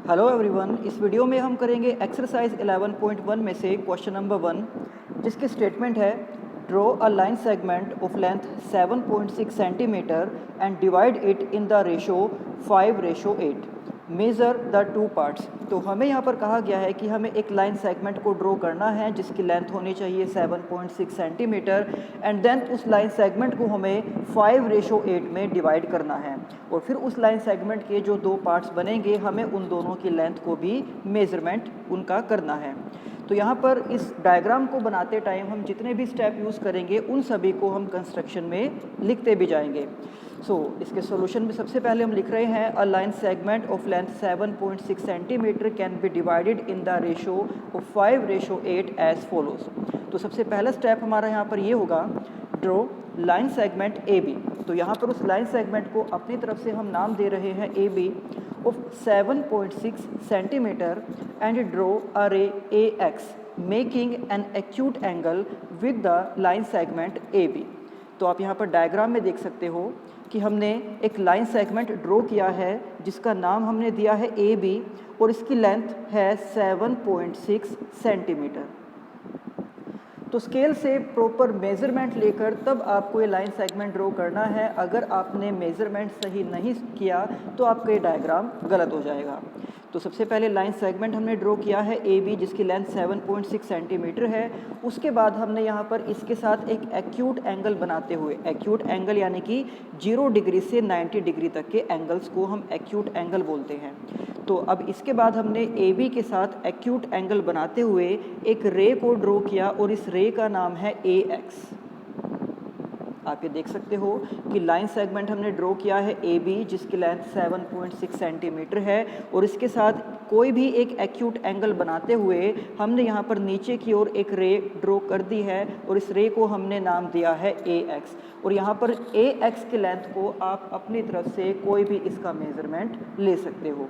Hello everyone, इस video में हम करेंगे एक्सरसाइज 11.1 में से क्वेश्चन नंबर 1, जिसकी स्टेटमेंट है draw a line segment of length 7.6 centimetre and divide it in the ratio 5:8। Measure the two parts. तो हमें यहाँ पर कहा गया है कि हमें एक लाइन सेगमेंट को ड्रॉ करना है जिसकी लेंथ होनी चाहिए 7.6 सेंटीमीटर एंड देन उस लाइन सेगमेंट को हमें 5:8 में डिवाइड करना है और फिर उस लाइन सेगमेंट के जो दो पार्ट्स बनेंगे हमें उन दोनों की लेंथ को भी मेज़रमेंट उनका करना है। तो यहाँ पर इस डायग्राम को बनाते टाइम हम जितने भी स्टेप यूज़ करेंगे उन सभी को हम कंस्ट्रक्शन में लिखते भी जाएंगे। इसके सॉल्यूशन में सबसे पहले हम लिख रहे हैं a line segment of length 7.6 centimetre can be divided in the ratio of 5:8 as follows. तो सबसे पहला स्टेप हमारा यहाँ पर ये होगा, draw line segment A B. तो यहाँ पर उस लाइन सेगमेंट को अपनी तरफ से हम नाम दे रहे हैं A B of 7.6 centimetre and draw a ray A X making an acute angle with the line segment A B. तो आप यहाँ पर डायग्राम में देख सकते हो कि हमने एक लाइन सेगमेंट ड्रॉ किया है जिसका नाम हमने दिया है ए बी और इसकी लेंथ है 7.6 सेंटीमीटर। तो स्केल से प्रॉपर मेज़रमेंट लेकर तब आपको ये लाइन सेगमेंट ड्रॉ करना है। अगर आपने मेज़रमेंट सही नहीं किया तो आपका ये डायग्राम गलत हो जाएगा। तो सबसे पहले लाइन सेगमेंट हमने ड्रॉ किया है ए बी जिसकी लेंथ 7.6 सेंटीमीटर है। उसके बाद हमने यहाँ पर इसके साथ एक एक्यूट एंगल बनाते हुए, एक्यूट एंगल यानी कि 0 डिग्री से 90 डिग्री तक के एंगल्स को हम एक्यूट एंगल बोलते हैं। तो अब इसके बाद हमने ए बी के साथ एक्यूट एंगल बनाते हुए एक रे को ड्रॉ किया और इस रे का नाम है ए एक्स। आप ये देख सकते हो कि लाइन सेगमेंट हमने ड्रॉ किया है ए बी जिसकी लेंथ 7.6 सेंटीमीटर है और इसके साथ कोई भी एक एक्यूट एंगल बनाते हुए हमने यहाँ पर नीचे की ओर एक रे ड्रॉ कर दी है और इस रे को हमने नाम दिया है ए एक्स। और यहाँ पर ए एक्स की लेंथ को आप अपनी तरफ से कोई भी इसका मेज़रमेंट ले सकते हो,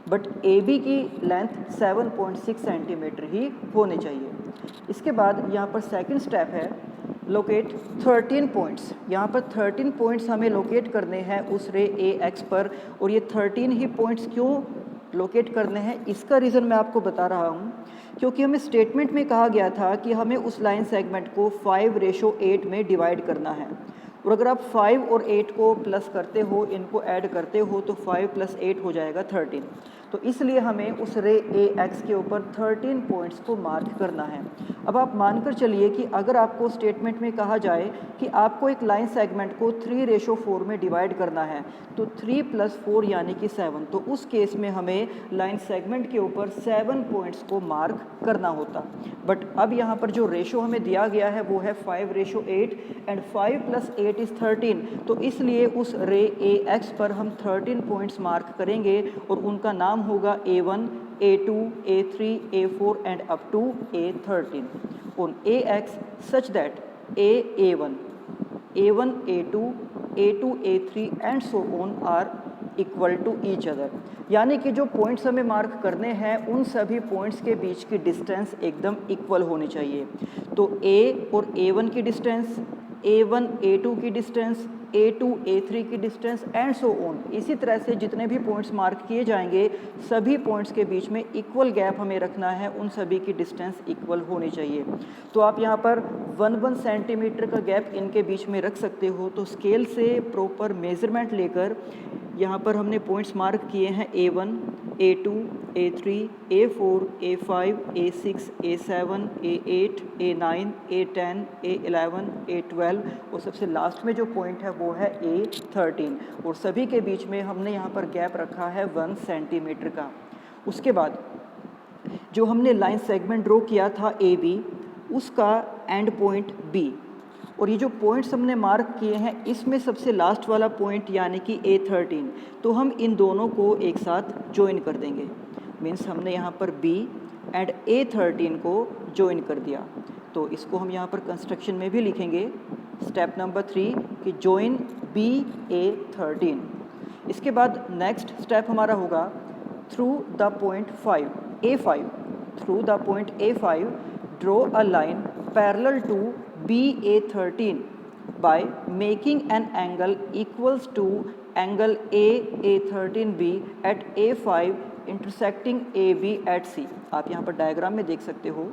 बट ए बी की लेंथ 7.6 सेंटीमीटर ही होनी चाहिए। इसके बाद यहाँ पर सेकंड स्टेप है लोकेट 13 पॉइंट्स। यहाँ पर 13 पॉइंट्स हमें लोकेट करने हैं उस रे ए एक्स पर। और ये 13 ही पॉइंट्स क्यों लोकेट करने हैं इसका रीज़न मैं आपको बता रहा हूँ, क्योंकि हमें स्टेटमेंट में कहा गया था कि हमें उस लाइन सेगमेंट को 5:8 में डिवाइड करना है। और अगर आप 5 और 8 को प्लस करते हो, इनको ऐड करते हो तो 5 + 8 हो जाएगा 13। तो इसलिए हमें उस रे ए एक्स के ऊपर 13 पॉइंट्स को मार्क करना है। अब आप मानकर चलिए कि अगर आपको स्टेटमेंट में कहा जाए कि आपको एक लाइन सेगमेंट को 3:4 में डिवाइड करना है तो 3 + 4 यानी कि 7। तो उस केस में हमें लाइन सेगमेंट के ऊपर 7 पॉइंट्स को मार्क करना होता। बट अब यहाँ पर जो रेशो हमें दिया गया है वो है 5:8 एंड 5 + 8 इज़ 13। तो इसलिए उस रे ए एक्स पर हम 13 पॉइंट्स मार्क करेंगे और उनका नाम होगा A1, A2, A3, A4 and up to A13 on AX such that A1, A1, A2, A2, A3 and so on are equal to each other. यानी कि जो पॉइंट्स हमें मार्क करने हैं उन सभी पॉइंट्स के बीच की डिस्टेंस एकदम इक्वल होनी चाहिए। तो A और A1 की डिस्टेंस, A1 A2 की डिस्टेंस, A2 A3 की डिस्टेंस एंड सो ऑन। इसी तरह से जितने भी पॉइंट्स मार्क किए जाएंगे सभी पॉइंट्स के बीच में इक्वल गैप हमें रखना है, उन सभी की डिस्टेंस इक्वल होनी चाहिए। तो आप यहाँ पर 1 सेंटीमीटर का गैप इनके बीच में रख सकते हो। तो स्केल से प्रॉपर मेज़रमेंट लेकर यहाँ पर हमने पॉइंट्स मार्क किए हैं A1, A2, A3, A4, A5, A6, A7, A8, A9, A10, A11, A12 और सबसे लास्ट में जो पॉइंट है वो है A13 और सभी के बीच में हमने यहाँ पर गैप रखा है 1 सेंटीमीटर का। उसके बाद जो हमने लाइन सेगमेंट ड्रॉ किया था ए बी उसका एंड पॉइंट बी और ये जो पॉइंट्स हमने मार्क किए हैं इसमें सबसे लास्ट वाला पॉइंट यानी कि A13, तो हम इन दोनों को एक साथ ज्वाइन कर देंगे। मीन्स हमने यहाँ पर B एंड A13 को ज्वाइन कर दिया। तो इसको हम यहाँ पर कंस्ट्रक्शन में भी लिखेंगे स्टेप नंबर 3 कि ज्वाइन B A13। इसके बाद नेक्स्ट स्टेप हमारा होगा through the point 5 A5, through the point A5 draw a line parallel to BA13 by making an angle equals to angle A13B at A5 intersecting A B at C. आप यहाँ पर diagram में देख सकते हो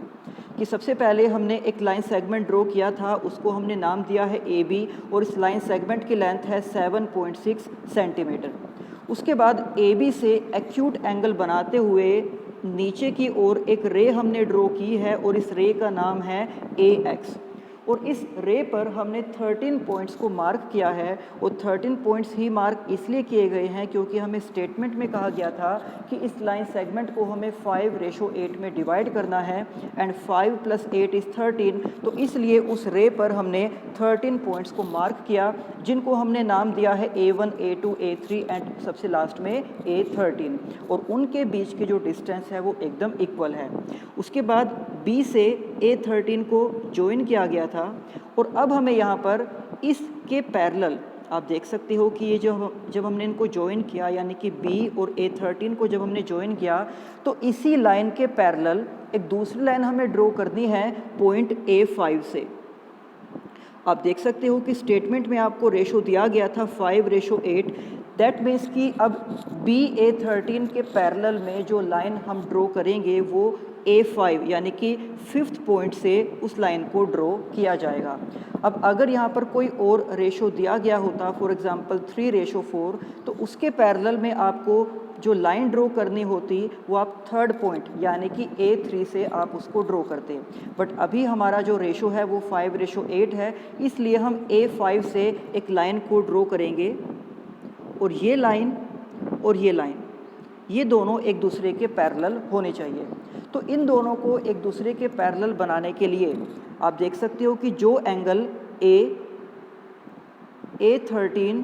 कि सबसे पहले हमने एक लाइन सेगमेंट ड्रॉ किया था, उसको हमने नाम दिया है ए बी और इस लाइन सेगमेंट की लेंथ है 7.6 सेंटीमीटर। उसके बाद ए बी से एक्यूट एंगल बनाते हुए नीचे की ओर एक रे हमने ड्रॉ की है और इस रे का नाम है ए एक्स। और इस रे पर हमने 13 पॉइंट्स को मार्क किया है और 13 पॉइंट्स ही मार्क इसलिए किए गए हैं क्योंकि हमें स्टेटमेंट में कहा गया था कि इस लाइन सेगमेंट को हमें 5:8 में डिवाइड करना है एंड 5 + 8 = 13। तो इसलिए उस रे पर हमने 13 पॉइंट्स को मार्क किया जिनको हमने नाम दिया है A1, A2, A3 एंड सबसे लास्ट में A13 और उनके बीच के जो डिस्टेंस है वो एकदम इक्वल है। उसके बाद B से A13 को ज्वाइन किया गया था और अब हमें यहाँ पर इसके पैरेलल आप देख सकते हो कि ये जब हमने इनको ज्वाइन किया यानी कि B और A13 को जब हमने ज्वाइन किया तो इसी लाइन के पैरेलल एक दूसरी लाइन हमें ड्रॉ करनी है पॉइंट A5 से। आप देख सकते हो कि स्टेटमेंट में आपको रेशो दिया गया था 5:8। दैट मीन्स कि अब BA13 के पैरेलल में जो लाइन हम ड्रॉ करेंगे वो A5 यानी कि 5th पॉइंट से उस लाइन को ड्रॉ किया जाएगा। अब अगर यहाँ पर कोई और रेशो दिया गया होता, फॉर एग्जांपल 3:4, तो उसके पैरेलल में आपको जो लाइन ड्रॉ करनी होती वो आप 3rd पॉइंट यानी कि A3 से आप उसको ड्रॉ करते। बट अभी हमारा जो रेशो है वो 5:8 है, इसलिए हम A5 से एक लाइन को ड्रॉ करेंगे और ये लाइन और ये लाइन ये दोनों एक दूसरे के पैरेलल होने चाहिए। तो इन दोनों को एक दूसरे के पैरेलल बनाने के लिए आप देख सकते हो कि जो एंगल A13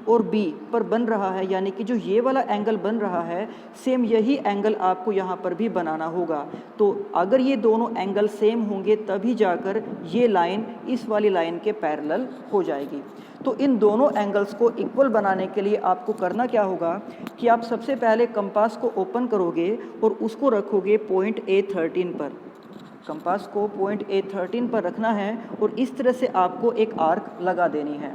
और B पर बन रहा है यानी कि जो ये वाला एंगल बन रहा है सेम यही एंगल आपको यहाँ पर भी बनाना होगा। तो अगर ये दोनों एंगल सेम होंगे तभी जाकर ये लाइन इस वाली लाइन के पैरेलल हो जाएगी। तो इन दोनों एंगल्स को इक्वल बनाने के लिए आपको करना क्या होगा कि आप सबसे पहले कंपास को ओपन करोगे और उसको रखोगे पॉइंट A13 पर। कंपास को पॉइंट A13 पर रखना है और इस तरह से आपको एक आर्क लगा देनी है।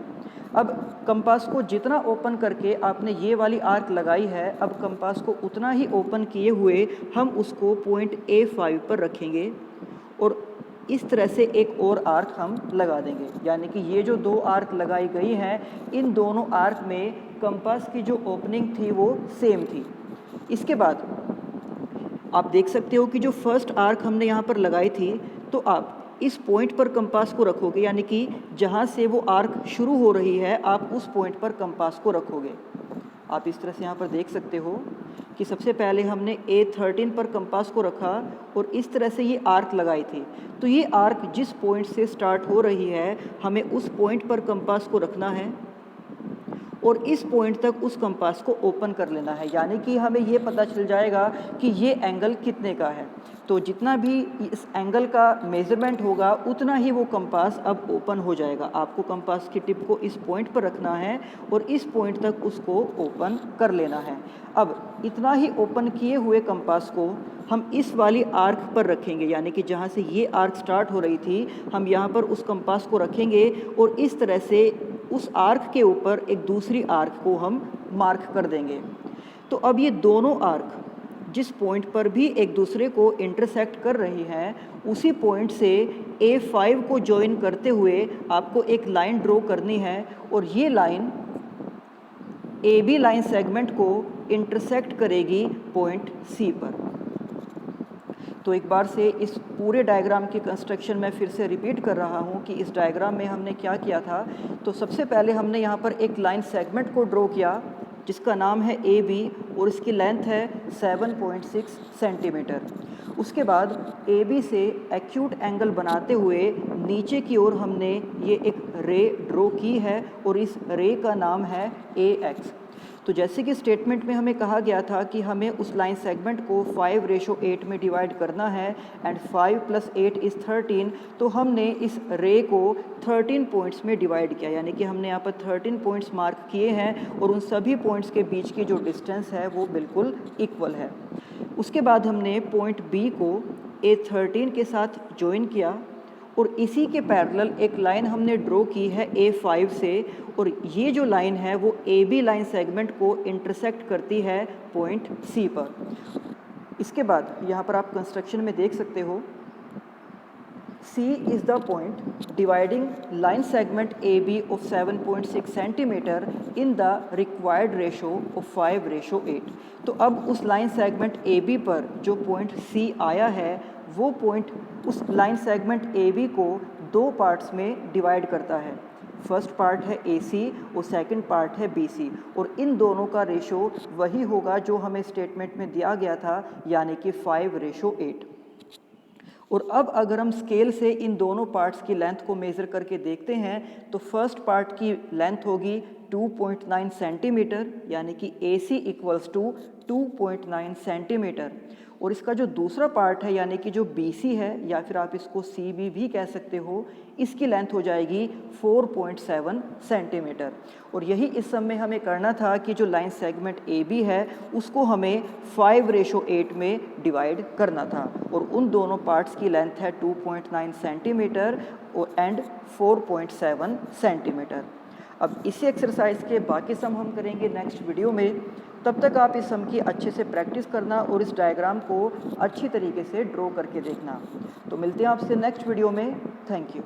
अब कंपास को जितना ओपन करके आपने ये वाली आर्क लगाई है, अब कंपास को उतना ही ओपन किए हुए हम उसको पॉइंट A5 पर रखेंगे और इस तरह से एक और आर्क हम लगा देंगे। यानी कि ये जो दो आर्क लगाई गई हैं इन दोनों आर्क में कंपास की जो ओपनिंग थी वो सेम थी। इसके बाद आप देख सकते हो कि जो फर्स्ट आर्क हमने यहाँ पर लगाई थी तो आप इस पॉइंट पर कंपास को रखोगे यानी कि जहाँ से वो आर्क शुरू हो रही है आप उस पॉइंट पर कंपास को रखोगे। आप इस तरह से यहाँ पर देख सकते हो कि सबसे पहले हमने A13 पर कंपास को रखा और इस तरह से ये आर्क लगाई थी। तो ये आर्क जिस पॉइंट से स्टार्ट हो रही है हमें उस पॉइंट पर कंपास को रखना है और इस पॉइंट तक उस कंपास को ओपन कर लेना है। यानी कि हमें ये पता चल जाएगा कि ये एंगल कितने का है। तो जितना भी इस एंगल का मेज़रमेंट होगा उतना ही वो कंपास अब ओपन हो जाएगा। आपको कंपास की टिप को इस पॉइंट पर रखना है और इस पॉइंट तक उसको ओपन कर लेना है। अब इतना ही ओपन किए हुए कंपास को हम इस वाली आर्क पर रखेंगे यानी कि जहाँ से ये आर्क स्टार्ट हो रही थी हम यहाँ पर उस कंपास को रखेंगे और इस तरह से उस आर्क के ऊपर एक दूसरी आर्क को हम मार्क कर देंगे। तो अब ये दोनों आर्क जिस पॉइंट पर भी एक दूसरे को इंटरसेक्ट कर रही हैं उसी पॉइंट से A5 को ज्वाइन करते हुए आपको एक लाइन ड्रॉ करनी है और ये लाइन AB लाइन सेगमेंट को इंटरसेक्ट करेगी पॉइंट C पर। तो एक बार से इस पूरे डायग्राम की कंस्ट्रक्शन मैं फिर से रिपीट कर रहा हूँ कि इस डायग्राम में हमने क्या किया था। तो सबसे पहले हमने यहाँ पर एक लाइन सेगमेंट को ड्रॉ किया जिसका नाम है AB और इसकी लेंथ है 7.6 सेंटीमीटर। उसके बाद AB से एक्यूट एंगल बनाते हुए नीचे की ओर हमने ये एक रे ड्रॉ की है और इस रे का नाम है AX। तो जैसे कि स्टेटमेंट में हमें कहा गया था कि हमें उस लाइन सेगमेंट को 5:8 में डिवाइड करना है एंड 5 + 8 = 13। तो हमने इस रे को 13 पॉइंट्स में डिवाइड किया यानी कि हमने यहाँ पर 13 पॉइंट्स मार्क किए हैं और उन सभी पॉइंट्स के बीच की जो डिस्टेंस है वो बिल्कुल इक्वल है। उसके बाद हमने पॉइंट B को A13 के साथ ज्वाइन किया और इसी के पैरेलल एक लाइन हमने ड्रॉ की है A5 से, और ये जो लाइन है वो AB लाइन सेगमेंट को इंटरसेक्ट करती है पॉइंट C पर। इसके बाद यहाँ पर आप कंस्ट्रक्शन में देख सकते हो, C is the point dividing line segment AB of 7.6 centimeter in the required ratio of 5:8। तो अब उस लाइन सेगमेंट AB पर जो पॉइंट C आया है वो पॉइंट उस लाइन सेगमेंट AB को दो पार्ट्स में डिवाइड करता है। फर्स्ट पार्ट है AC और सेकंड पार्ट है BC, और इन दोनों का रेशो वही होगा जो हमें स्टेटमेंट में दिया गया था, यानी कि 5:8। और अब अगर हम स्केल से इन दोनों पार्ट्स की लेंथ को मेज़र करके देखते हैं तो फर्स्ट पार्ट की लेंथ होगी 2.9 सेंटीमीटर, यानी कि AC इक्वल्स टू 2.9 सेंटीमीटर। और इसका जो दूसरा पार्ट है यानी कि जो BC है, या फिर आप इसको CB भी कह सकते हो, इसकी लेंथ हो जाएगी 4.7 सेंटीमीटर। और यही इस सब में हमें करना था कि जो लाइन सेगमेंट AB है उसको हमें 5:8 में डिवाइड करना था, और उन दोनों पार्ट्स की लेंथ है 2.9 सेंटीमीटर एंड 4.7 सेंटीमीटर। अब इसी एक्सरसाइज के बाकी सम हम करेंगे नेक्स्ट वीडियो में। तब तक आप इस सम की अच्छे से प्रैक्टिस करना और इस डायग्राम को अच्छी तरीके से ड्रॉ करके देखना। तो मिलते हैं आपसे नेक्स्ट वीडियो में। Thank you.